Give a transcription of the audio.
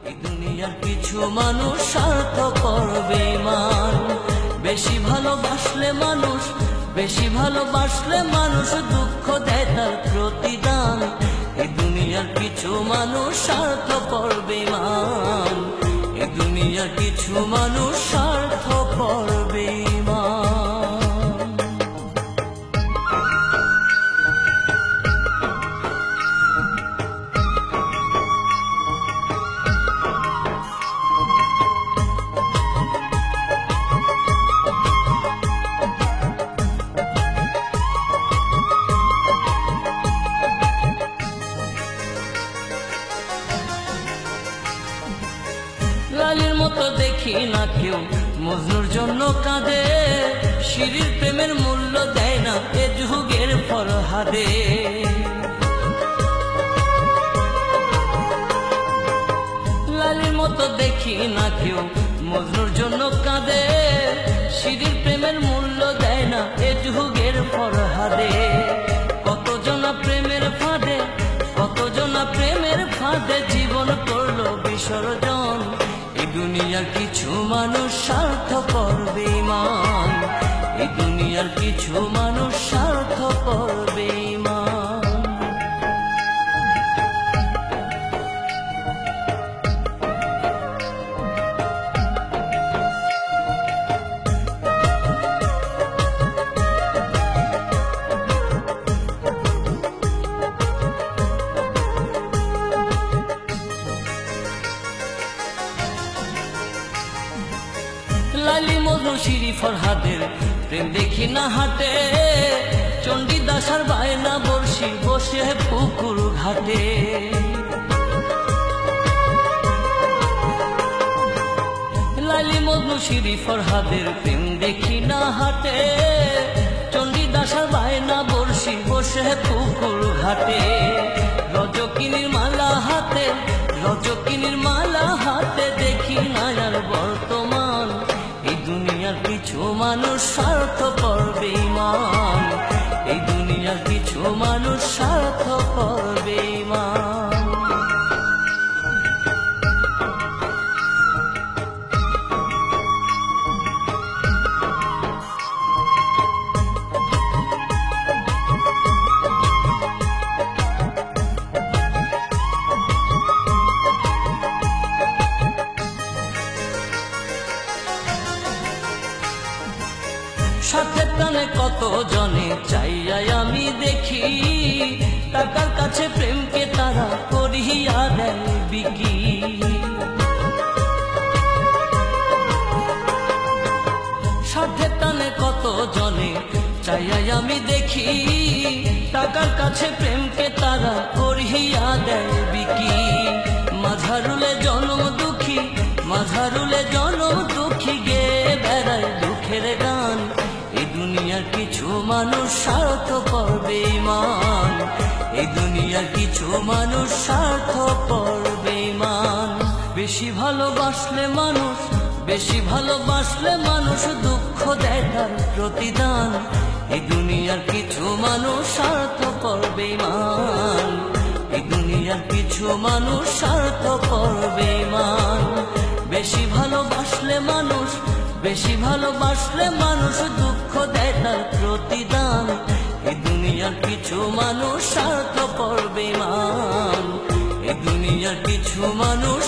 এই দুনিয়ার কিছু মানুষ স্বার্থপর বেঈমান। বেশি ভালোবাসলে মানুষ, বেশি ভালোবাসলে মানুষ দুঃখ দেয় তার প্রতিদান। এই দুনিয়ার কিছু মানুষ স্বার্থপর বেঈমান। এই দুনিয়ার কিছু মানুষ স্বার্থপর বেঈমান। লালির মতো দেখি না কেউ মজনুর জন্য কাঁদে, শিরির প্রেমের মূল্য দেয় না এ যুগের ফরহাদে। লালির মতো দেখি না কেউ মজনুর জন্য কাঁদে, শিরির প্রেমের মূল্য দেয় না এ যুগের ফরহাদে। কতজনা প্রেমের ফাঁদে, কতজনা প্রেমের ফাঁদে জীবন করলো বিসর্জন। এই দুনিয়ার কিছু মানুষ স্বার্থপর বেঈমান। এই দুনিয়ার কিছু মানুষ স্বার্থপর বেঈমান। লালি মজনু শিরি ফরহাদের প্রেম দেখি না হাটে, চণ্ডীদাস আর বায়না বর্ষি বসে পুকুর ঘাটে। লালি মজনু শিরি ফরহাদের প্রেম দেখি না হাটে, চণ্ডীদাস আর বায়না বর্ষি বসে পুকুর ঘাটে। রজকিনীর মালা হাতে, রজকিনীর মালা হাতে দেখি না আর বর্তমান। এই দুনিয়ার কিছু মানুষ স্বার্থপর বেঈমান। এই দুনিয়ার কিছু মানুষ স্বার্থপর বেঈমান। সাথের টানে কত জনে চাইয়াই আমি দেখি, টাকার কাছে প্রেমকে তারা করিয়া দেয় বিকি। সাথের টানে কত জনে চাইয়াই আমি দেখি, টাকার কাছে প্রেমকে তারা করিয়া দেয় বিকি। মাঝারুলে জনম দুঃখী, মাঝারুলে জনম দুঃখী গে বেড়ায় দুঃখের গান। এই দুনিয়ার কিছু মানুষ স্বার্থপর বেঈমান। এই দুনিয়ার কিছু মানুষ স্বার্থপর বেঈমান। বেশি ভালোবাসলে মানুষ, বেশি ভালোবাসলে মানুষ দুঃখ দেয় তার প্রতিদান। এই দুনিয়ার কিছু মানুষ স্বার্থপর বেঈমান। এই দুনিয়ার কিছু মানুষ স্বার্থপর বেঈমান। বেশি ভালোবাসলে মানুষ, বেশি ভালোবাসলে মানুষ দুঃখ দেয় তার প্রতিদান। এই দুনিয়ার কিছু মানুষ স্বার্থপর বেঈমান। এই দুনিয়ার কিছু মানুষ